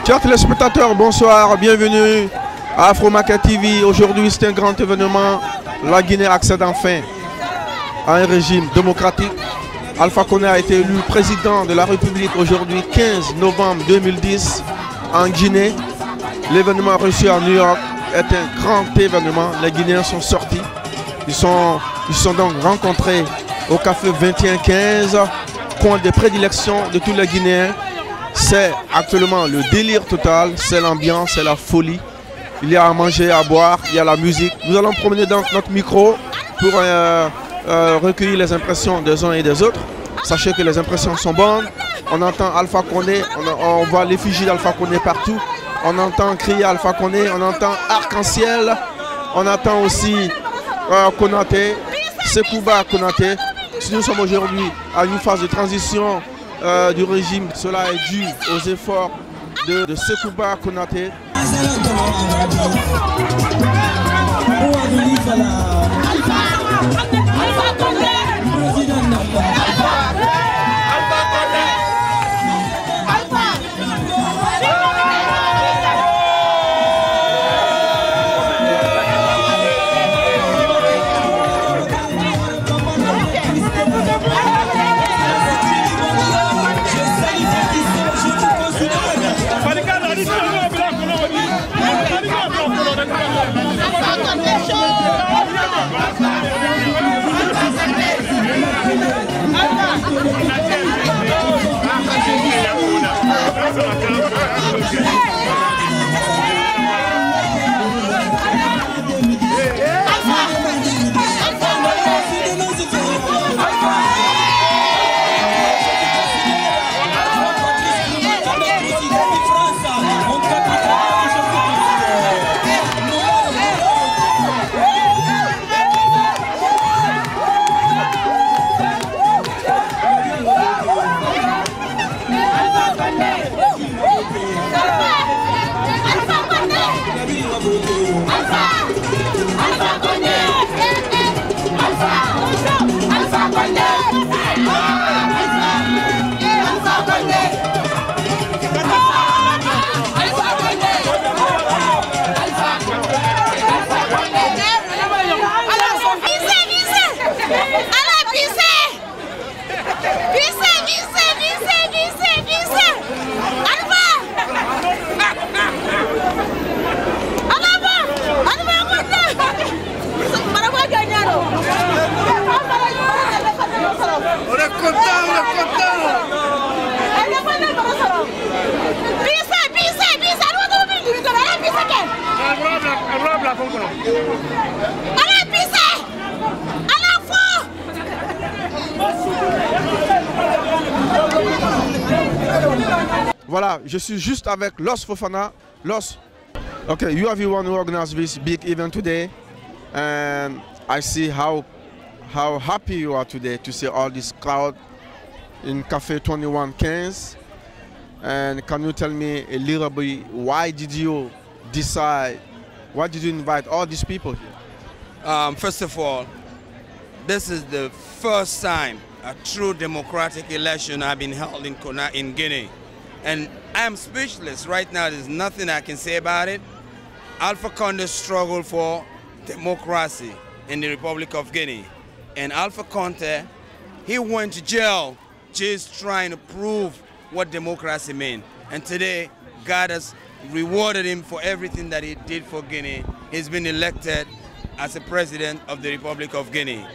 Chers téléspectateurs, bonsoir, bienvenue à Afromaca TV. Aujourd'hui, c'est un grand événement. La Guinée accède enfin à un régime démocratique. Alpha Condé a été élu président de la République aujourd'hui, 15 novembre 2010, en Guinée. L'événement reçu à New York est un grand événement. Les Guinéens sont sortis. Ils sont donc rencontrés au café 2115, point de prédilection de tous les Guinéens. C'est actuellement le délire total, c'est l'ambiance, c'est la folie. Il y a à manger, à boire, il y a la musique. Nous allons promener dans notre micro pour recueillir les impressions des uns et des autres. Sachez que les impressions sont bonnes. On entend Alpha Condé, on voit l'effigie d'Alpha Condé partout. On entend crier Alpha Condé, on entend arc-en-ciel. On entend aussi Konaté, Sekouba Konaté. Si nous sommes aujourd'hui à une phase de transition du régime, cela est dû aux efforts de Sekouba Konaté. Voilà, je suis juste avec Los Fofana. Los, okay, you are the one who organized this big event today, and I see how happy you are today to see all this crowd in Café 2115. And can you tell me a little bit, why did you decide, why did you invite all these people here? First of all, this is the first time a true democratic election has been held in Guinea. And I am speechless right now. There's nothing I can say about it. Alpha Condé struggled for democracy in the Republic of Guinea. And Alpha Condé, he went to jail just trying to prove what democracy means. And today, God has rewarded him for everything that he did for Guinea. He's been elected as a president of the Republic of Guinea.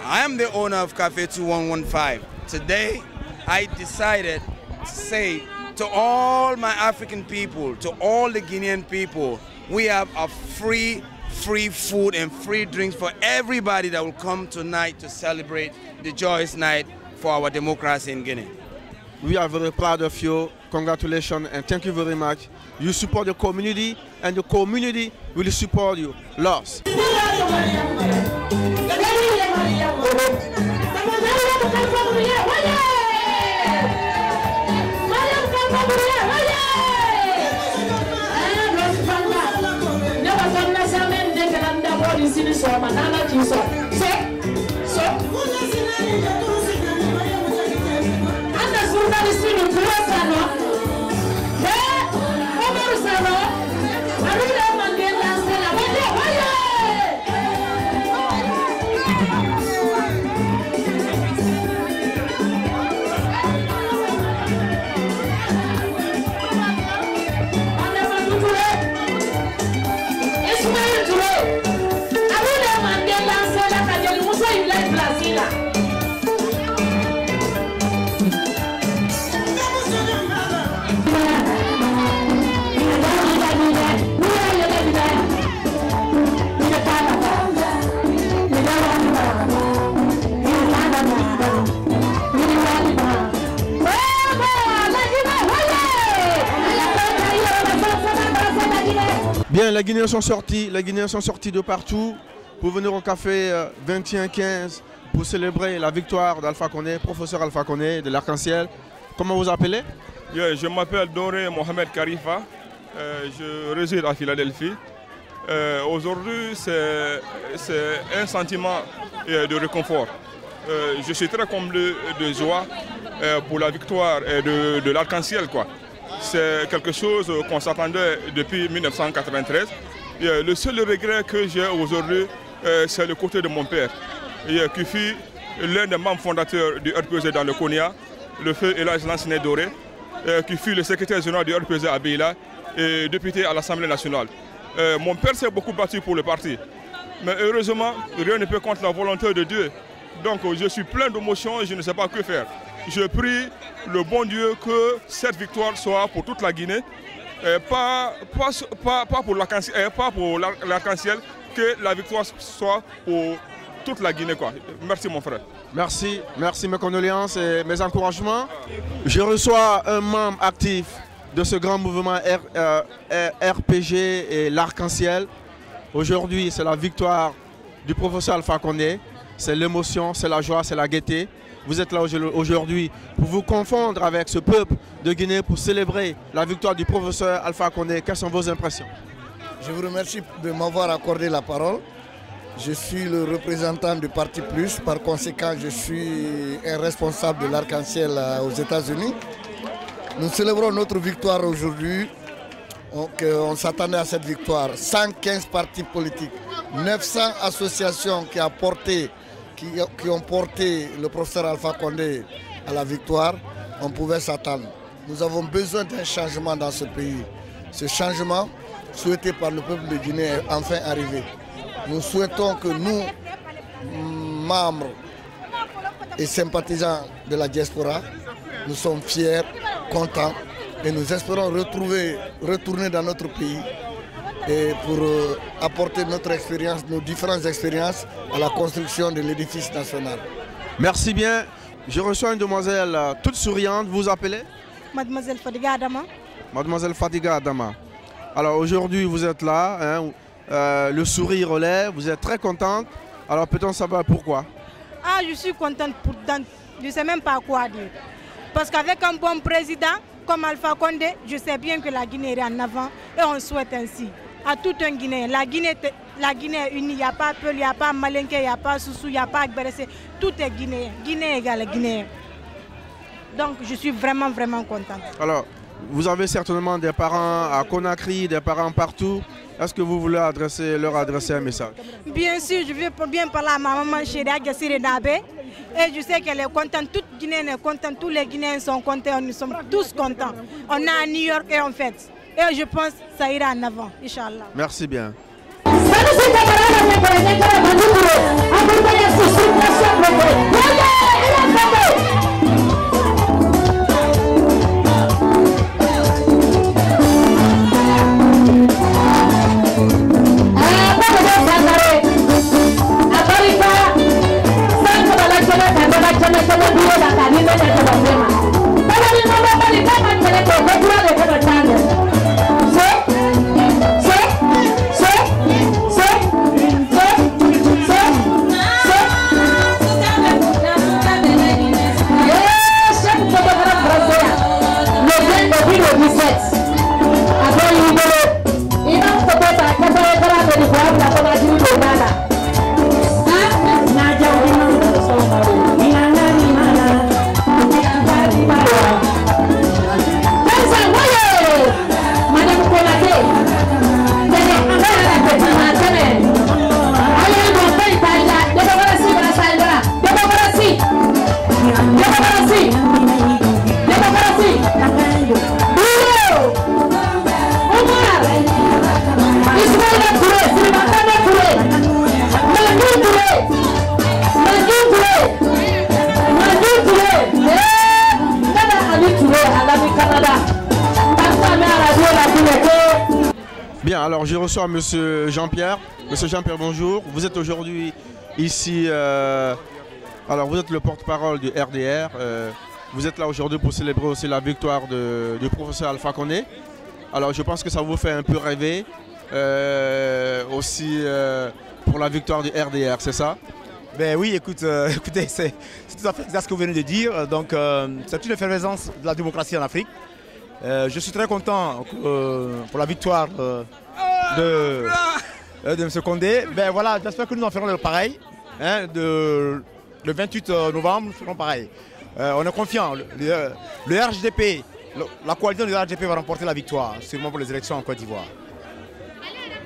I am the owner of Café 2115. Today, I decided to say to all my African people, to all the Guinean people, we have a free food and free drinks for everybody that will come tonight to celebrate the joyous night for our democracy in Guinea. We are very proud of you. Congratulations and thank you very much. You support the community and the community will support you. Los. Bien, les Guinéens sont sortis de partout pour venir au café 21-15 pour célébrer la victoire d'Alpha Condé, professeur Alpha Condé de l'Arc-en-Ciel. Comment vous appelez? Je m'appelle Doré Mohamed Karifa, je réside à Philadelphie. Aujourd'hui, c'est un sentiment de réconfort. Je suis très comblé de joie pour la victoire de l'Arc-en-Ciel. C'est quelque chose qu'on s'attendait depuis 1993. Le seul regret que j'ai aujourd'hui, c'est le côté de mon père, qui fut l'un des membres fondateurs du RPG dans le Konya, le feu Elhadji Lansana Doré, qui fut le secrétaire général du RPG à Beila et député à l'Assemblée nationale. Mon père s'est beaucoup battu pour le parti, mais heureusement, rien ne peut contre la volonté de Dieu. Donc je suis plein d'émotions et je ne sais pas que faire. Je prie le bon Dieu que cette victoire soit pour toute la Guinée, pas pour l'Arc-en-Ciel, que la victoire soit pour toute la Guinée. Merci mon frère. Merci, mes condoléances et mes encouragements. Je reçois un membre actif de ce grand mouvement RPG et l'Arc-en-Ciel. Aujourd'hui, c'est la victoire du professeur Alpha Condé. C'est l'émotion, c'est la joie, c'est la gaieté. Vous êtes là aujourd'hui pour vous confondre avec ce peuple de Guinée pour célébrer la victoire du professeur Alpha Condé. Quelles sont vos impressions? Je vous remercie de m'avoir accordé la parole. Je suis le représentant du Parti Plus, par conséquent je suis un responsable de l'Arc-en-Ciel aux États-Unis. Nous célébrons notre victoire aujourd'hui. On s'attendait à cette victoire. 115 partis politiques, 900 associations qui ont porté le professeur Alpha Condé à la victoire. On pouvait s'attendre. Nous avons besoin d'un changement dans ce pays. Ce changement souhaité par le peuple de Guinée est enfin arrivé. Nous souhaitons que nous, membres et sympathisants de la diaspora, nous sommes fiers, contents et nous espérons retourner dans notre pays et pour apporter notre expérience, nos différentes expériences à la construction de l'édifice national. Merci bien. Je reçois une demoiselle toute souriante. Vous vous appelez? Mademoiselle Fadiga Adama. Mademoiselle Fadiga Adama. Alors aujourd'hui vous êtes là, hein, le sourire relève, vous êtes très contente. Alors peut-on savoir pourquoi? Ah, je suis contente, je ne sais même pas quoi dire. Parce qu'avec un bon président comme Alpha Condé, je sais bien que la Guinée est en avant et on souhaite ainsi à tout un Guinéen. La Guinée est unie, il n'y a pas Peul, il n'y a pas Malinké, il n'y a pas Soussou, il n'y a pas Agberessé. Tout est Guinéen. Guinée égale Guinéen. Donc je suis vraiment, vraiment contente. Alors, vous avez certainement des parents à Conakry, des parents partout. Est-ce que vous voulez leur adresser un message? Bien sûr, je veux bien parler à ma maman Chéria Gassire Nabé. Et je sais qu'elle est contente, toute Guinée est contente, tous les Guinéens sont contents, nous sommes tous contents. On est à New York et on fête. Et je pense que ça ira en avant, Inch'Allah. Merci bien. Alors je reçois M. Jean-Pierre. M. Jean-Pierre, bonjour. Vous êtes aujourd'hui ici, alors vous êtes le porte-parole du RDR. Vous êtes là aujourd'hui pour célébrer aussi la victoire du professeur Alpha Condé. Alors je pense que ça vous fait un peu rêver aussi pour la victoire du RDR, c'est ça? Ben oui, écoutez, c'est tout à fait exact ce que vous venez de dire. Donc c'est une effervescence de la démocratie en Afrique. Je suis très content pour la victoire de M. Condé. Ben voilà, j'espère que nous en ferons le pareil. Hein, le 28 novembre, nous ferons pareil. On est confiant. Le RHDP, la coalition du RHDP va remporter la victoire, sûrement pour les élections en Côte d'Ivoire.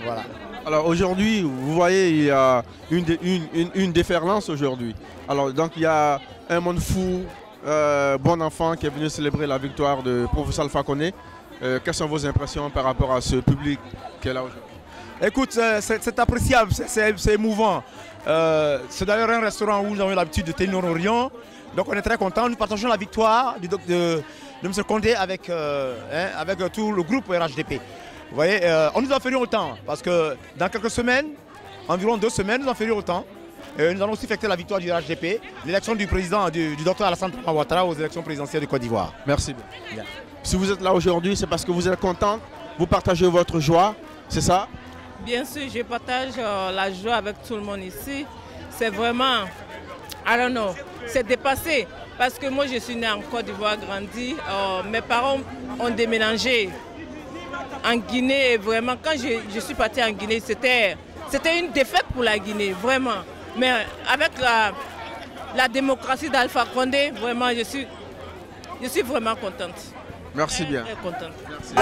Voilà. Alors aujourd'hui, vous voyez, il y a une déferlance aujourd'hui. Alors donc il y a un monde fou, bon enfant qui est venu célébrer la victoire de professeur Alpha Condé. Quelles sont vos impressions par rapport à ce public qui est là aujourd'hui? Écoute, c'est appréciable, c'est émouvant. C'est d'ailleurs un restaurant où nous avons l'habitude de tenir nos réunions. Donc on est très contents. Nous partageons la victoire de M. Condé avec tout le groupe RHDP. Vous voyez, on nous en ferions autant parce que dans quelques semaines, environ 2 semaines, nous en ferions autant. Nous allons aussi fêter la victoire du RHDP, l'élection du président, du docteur Alassane Ouattara aux élections présidentielles de Côte d'Ivoire. Merci bien. Si vous êtes là aujourd'hui, c'est parce que vous êtes content, vous partagez votre joie, c'est ça? Bien sûr, je partage la joie avec tout le monde ici. C'est vraiment, I don't know, c'est dépassé. Parce que moi, je suis née en Côte d'Ivoire, grandi. Mes parents ont déménagé en Guinée. Et vraiment, quand je suis partie en Guinée, c'était une défaite pour la Guinée, vraiment. Mais avec la démocratie d'Alpha Condé, vraiment, je suis vraiment contente. Merci bien. Très contente. Merci.